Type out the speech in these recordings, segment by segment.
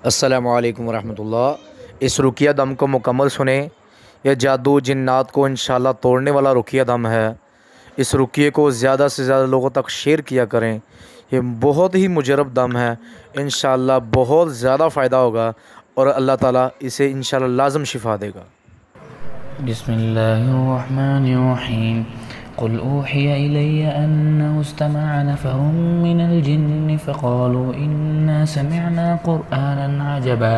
अस्सलामु अलैकुम वरहमतुल्लाह। इस रुकिया दम को मुकम्मल सुने। यह जादू जिन्नात को इंशाल्लाह तोड़ने वाला रुकिया दम है। इस रुकिये को ज़्यादा से ज़्यादा लोगों तक शेयर किया करें। ये बहुत ही मुजरब दम है। इंशाल्लाह बहुत ज़्यादा फ़ायदा होगा और अल्लाह ताला इसे इंशाल्लाह लाज़म शिफा देगा। बिस्मिल्लाहिर्रहमानिर्रहीम। क़ुल ऊहिया इलैया अन्नहु इस्तमअ नफ़रुम मिनल जिन्नि फ़क़ालू इन्ना समिअना क़ुरआनन अजबा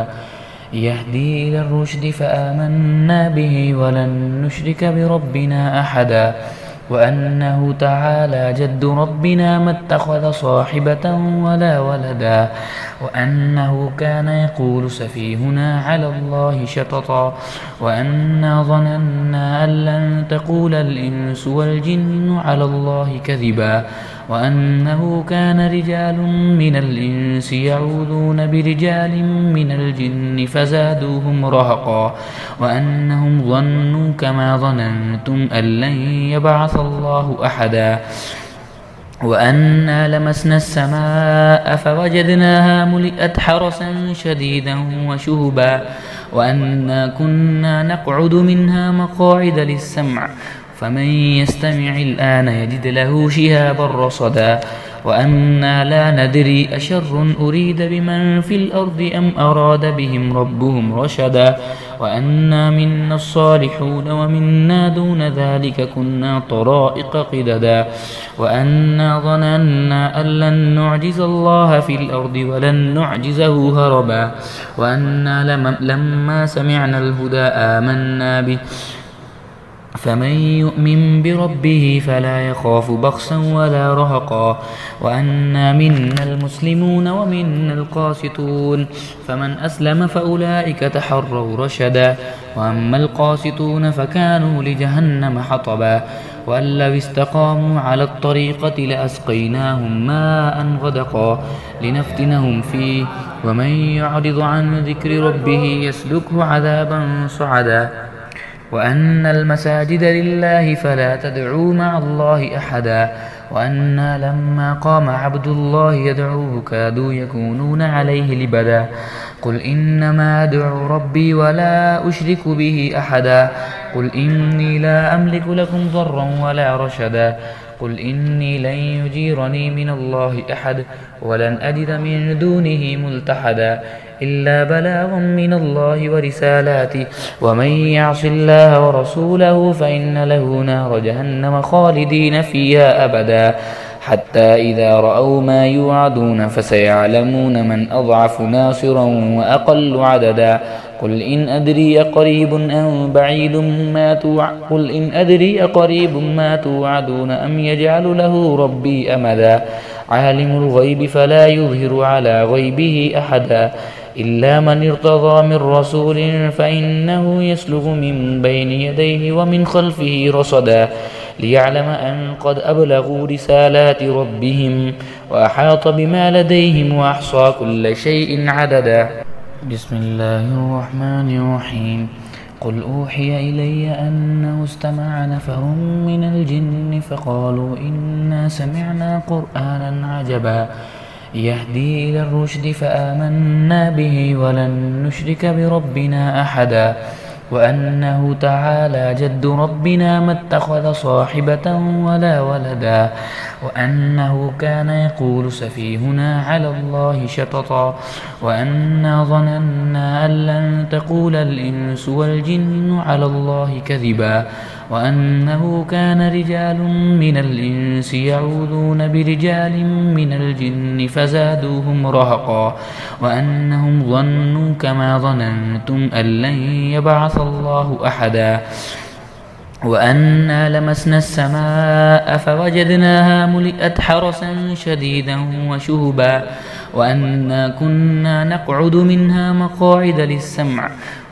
यहदी इलर रुश्दि फ़आमन्ना बिही वलन नुश्रिका बिरब्बिना अहदा वअन्नहु तआला जद्दु रब्बिना मत्तख़ज़ साहिबतन वला वलदा वअन्नहु कान यक़ूलु सफ़ीहुना अलल्लाहि शतता वअन्ना ज़नन्ना अन लन तक़ूलल इंसु वल जिन्नु अलल्लाहि कज़िबा वअन्नहु कान रिजालुम मिनल इंसि यऊज़ून बिरिजालिम मिनल जिन्नि फ़ज़ादूहुम रहक़ा वअन्नहुम ظنوا कमा ظننتم अन लन यबअसल्लाहु अहदा وأنا لمسنا السماء فوجدناها ملئت حرسا شديدا وشهبا وأنا كنا نقعد منها مقاعد للسمع فمن يستمع الآن يجد له شهابا رصدا وأنا لا ندري أشر أريد بمن في الأرض أم أراد بهم ربهم رشدا وأنا منا الصالحون ومنا دون ذلك كنا طرائق قددا وأنا ظننا أن لن نعجز الله في الأرض ولن نعجزه هربا وأنا لما سمعنا الهدى آمنا به فمن يؤمن بربه فلا يخاف بخسا ولا رهقا وأنا منا المسلمون ومنا القاسطون فمن أسلم فأولئك تحروا رشدا وأما القاسطون فكانوا لجهنم حطبا وأن لو استقاموا على الطريقة لأسقيناهم ماء غدقا لنفتنهم فيه ومن يعرض عن ذكر ربه يسلكه عذابا صعدا وأن المساجد لله فلا تدعوا مع الله أحدا وأنا لما قام عبد الله يدعوه كادوا يكونون عليه لبدا قل إنما أدعو ربي ولا أشرك به أحدا قل إني لا أملك لكم ضرا ولا رشدا قل إني لن يجيرني من الله أحد ولن أجد من دونه ملتحدا إلا بلاغا من الله ورسالاته ومن يعص الله ورسوله فإن له نار جهنم خالدين فيها أبدا حتى إذا رأوا ما يوعدون فسيعلمون من أضعف ناصرا وأقل عددا قل إن أدري أقريب ما توعدون أم يجعل له ربي أمدا عالم الغيب فلا يظهر على غيبه أحدا إلا من ارتضى من رسول فإنه يسلك من بين يديه ومن خلفه رصدا ليعلم أن قد أبلغوا رسالات ربهم وأحاط بما لديهم وأحصى كل شيء عددا بسم الله الرحمن الرحيم قل أوحي إلي أنه استمع نفر من الجن فقالوا إنا سمعنا قرآنا عجبا يهدي إلى الرشد فآمنا به ولن نشرك بربنا أحدا وأنه تعالى جد ربنا ما اتخذ صاحبة ولا ولدا وأنه كان يقول سفيهنا على الله شططا وأنا ظننا أن لن تقول الإنس والجن على الله كذبا وأنه كان رجال من الإنس يعوذون برجال من الجن فزادوهم رهقا وأنهم ظنوا كما ظننتم أن لن يبعث الله أحدا وأنا لمسنا السماء فوجدناها ملئت حرسا شديدا وشهبا وأنا كنا نقعد منها مقاعد للسمع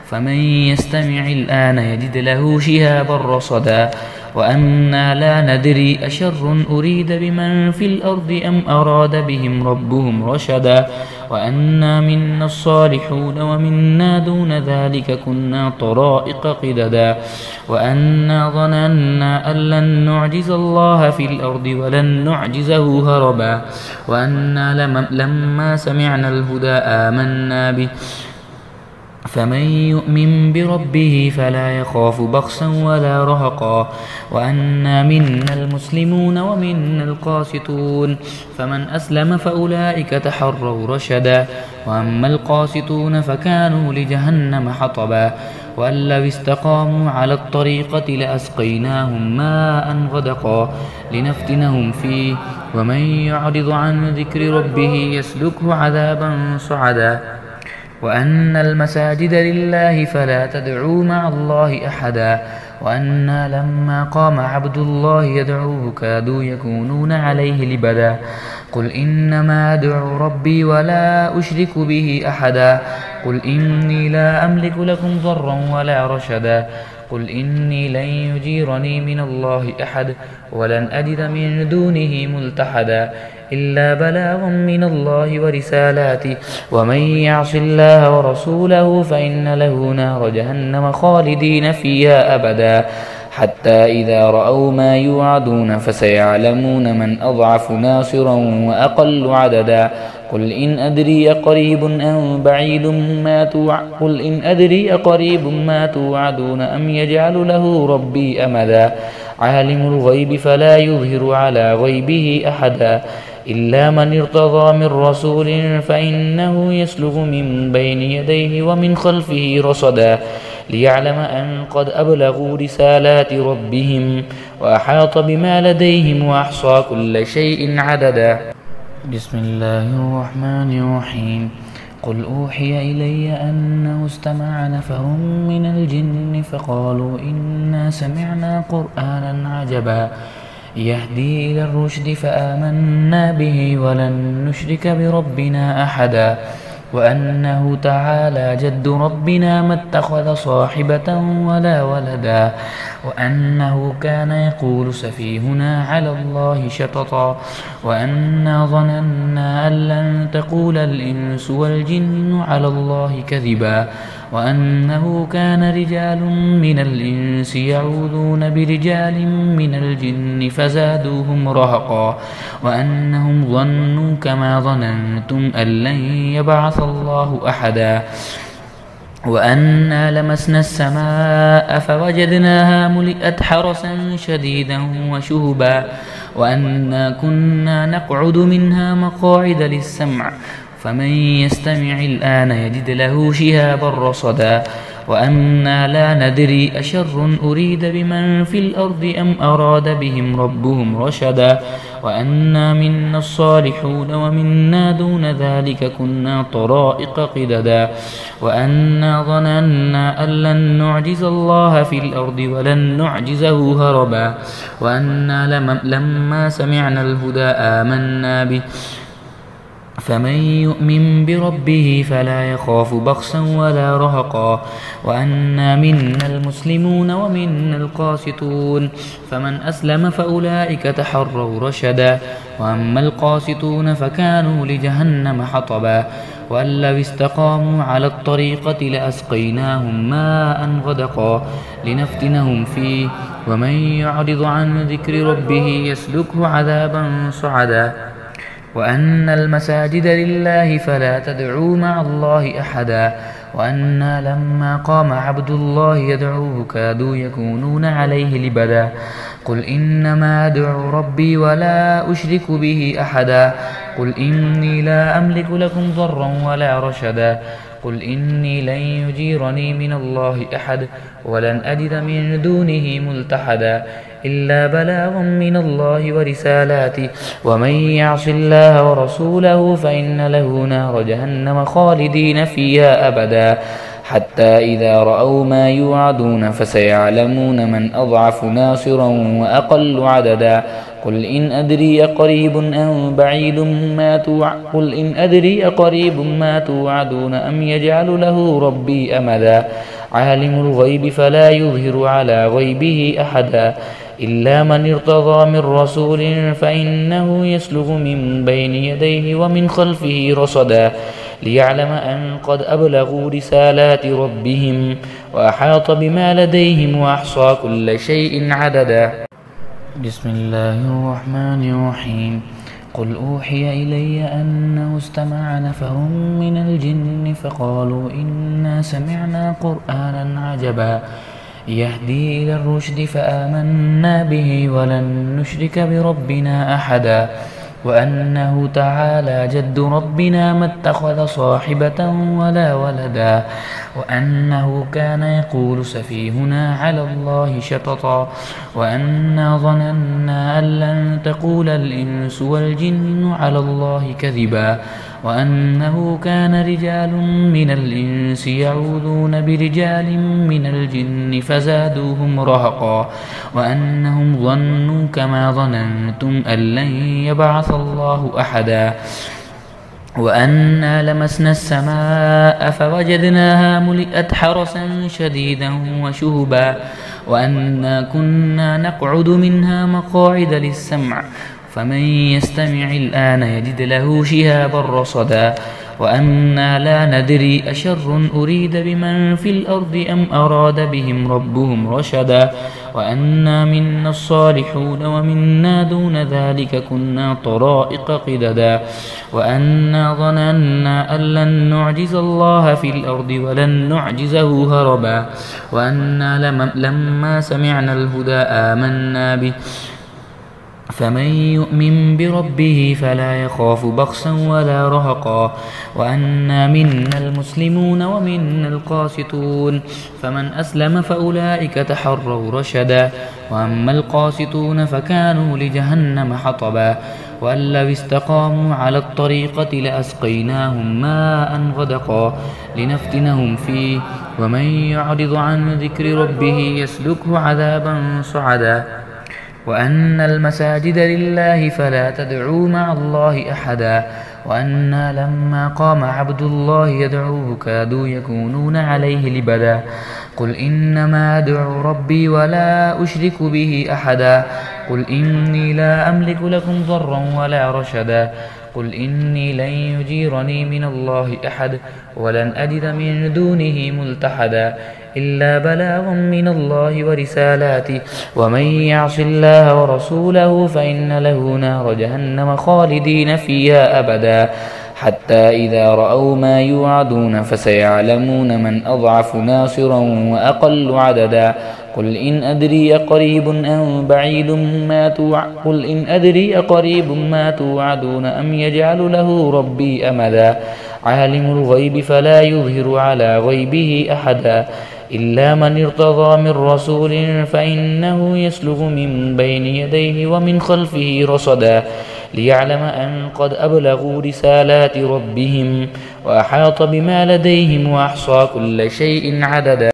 فمن يستمع الآن يجد له شهابا رصدا وأنا لا ندري أشر أريد بمن في الأرض أم أراد بهم ربهم رشدا وأنا منا الصالحون ومنا دون ذلك كنا طرائق قددا وأنا ظننا أن لن نعجز الله في الأرض ولن نعجزه هربا وأنا لما سمعنا الهدى آمنا به فمن يؤمن بربه فلا يخاف بخسا ولا رهقا وأنا منا المسلمون ومنا القاسطون فمن أسلم فأولئك تحروا رشدا وأما القاسطون فكانوا لجهنم حطبا وأن لو استقاموا على الطريقة لأسقيناهم ماء غدقا لنفتنهم فيه ومن يعرض عن ذكر ربه يسلكه عذابا صعدا وأن المساجد لله فلا تدعوا مع الله أحدا وأنا لما قام عبد الله يدعوه كادوا يكونون عليه لبدا قل إنما أدعو ربي ولا أشرك به أحدا قل إني لا أملك لكم ضرا ولا رشدا قل إني لن يجيرني من الله أحد ولن أجد من دونه ملتحدا إلا بلاغا من الله ورسالاته ومن يعص الله ورسوله فإن له نار جهنم خالدين فيها أبدا حتى إذا رأوا ما يوعدون فسيعلمون من أضعف ناصرا وأقل عددا قل إن أدري أقريب ما توعدون أم يجعل له ربي أمدا عالم الغيب فلا يظهر على غيبه أحدا إلا من ارتضى من رسول فإنه يسلك من بين يديه ومن خلفه رصدا ليعلم أن قد أبلغوا رسالات ربهم وأحاط بما لديهم وأحصى كل شيء عددا بسم الله الرحمن الرحيم قل أوحي إلي أنه استمع نفر من الجن فقالوا إنا سمعنا قرآنا عجبا يهدي إلى الرشد فآمنا به ولن نشرك بربنا أحدا وأنه تعالى جد ربنا ما اتخذ صاحبة ولا ولدا وأنه كان يقول سفيهنا على الله شططا وأنا ظننا أن لن تقول الإنس والجن على الله كذبا وأنه كان رجال من الإنس يعوذون برجال من الجن فزادوهم رهقا وأنهم ظنوا كما ظننتم أن لن يبعث الله أحدا وأنا لمسنا السماء فوجدناها ملئت حرسا شديدا وشهبا وأنا كنا نقعد منها مقاعد للسمع فمن يستمع الآن يجد له شهابا رصدا وأنا لا ندري أشر أريد بمن في الأرض أم أراد بهم ربهم رشدا وأنا منا الصالحون ومنا دون ذلك كنا طرائق قددا وأنا ظننا أن لن نعجز الله في الأرض ولن نعجزه هربا وأنا لما سمعنا الهدى آمنا به فمن يؤمن بربه فلا يخاف بخسا ولا رهقا وأنا منا المسلمون ومنا القاسطون فمن أسلم فأولئك تحروا رشدا وأما القاسطون فكانوا لجهنم حطبا وأن لو استقاموا على الطريقة لأسقيناهم ماء غدقا لنفتنهم فيه ومن يعرض عن ذكر ربه يسلكه عذابا صعدا وأن المساجد لله فلا تدعوا مع الله أحدا وأنا لما قام عبد الله يدعوه كادوا يكونون عليه لبدا قل إنما أدعو ربي ولا أشرك به أحدا قل إني لا أملك لكم ضرا ولا رشدا قل إني لن يجيرني من الله أحد ولن أجد من دونه ملتحدا إلا بلاغا من الله ورسالاته ومن يعص الله ورسوله فإن له نار جهنم خالدين فيها أبدا حتى إذا رأوا ما يوعدون فسيعلمون من أضعف ناصرا وأقل عددا قل إن أدري أقريب أم بعيد ما توعدون أم يجعل له ربي أمدا عالم الغيب فلا يظهر على غيبه أحدا إلا من ارتضى من رسول فإنه يسلك من بين يديه ومن خلفه رصدا ليعلم أن قد أبلغوا رسالات ربهم وأحاط بما لديهم وأحصى كل شيء عددا. بسم الله الرحمن الرحيم. قل أوحي إلي أنه استمع نفر من الجن فقالوا إنا سمعنا قرآنا عجبا يهدي إلى الرشد فآمنا به ولن نشرك بربنا أحدا وأنه تعالى جد ربنا ما اتخذ صاحبة ولا ولدا وأنه كان يقول سفيهنا على الله شططا وأنا ظننا أن لن تقول الإنس والجن على الله كذبا وأنه كان رجال من الإنس يعوذون برجال من الجن فزادوهم رهقا وأنهم ظنوا كما ظننتم أن لن يبعث الله أحدا وأنا لمسنا السماء فوجدناها ملئت حرسا شديدا وشهبا وأنا كنا نقعد منها مقاعد للسمع فمن يستمع الآن يجد له شهابا رصدا وأنا لا ندري أشر أريد بمن في الأرض أم أراد بهم ربهم رشدا وأنا منا الصالحون ومنا دون ذلك كنا طرائق قددا وأنا ظننا أن لن نعجز الله في الأرض ولن نعجزه هربا وأنا لما سمعنا الهدى آمنا به فمن يؤمن بربه فلا يخاف بخسا ولا رهقا وأنا منا المسلمون ومنا القاسطون فمن أسلم فأولئك تحروا رشدا وأما القاسطون فكانوا لجهنم حطبا وأن لو استقاموا على الطريقة لأسقيناهم ماء غدقا لنفتنهم فيه ومن يعرض عن ذكر ربه يسلكه عذابا صعدا وأن المساجد لله فلا تدعوا مع الله أحدا وأنا لما قام عبد الله يدعوه كادوا يكونون عليه لبدا قل إنما أدعو ربي ولا أشرك به أحدا قل إني لا أملك لكم ضرا ولا رشدا قل إني لن يجيرني من الله أحد ولن أجد من دونه ملتحدا إلا بلاغا من الله ورسالاته ومن يعص الله ورسوله فإن له نار جهنم خالدين فيها أبدا حتى إذا رأوا ما يوعدون فسيعلمون من أضعف ناصرا وأقل عددا قل إن أدري أقريب ما توعدون أم يجعل له ربي أمدا عالم الغيب فلا يظهر على غيبه أحدا إلا من ارتضى من رسول فإنه يسلك من بين يديه ومن خلفه رصدا ليعلم أن قد أبلغوا رسالات ربهم وأحاط بما لديهم وأحصى كل شيء عددا.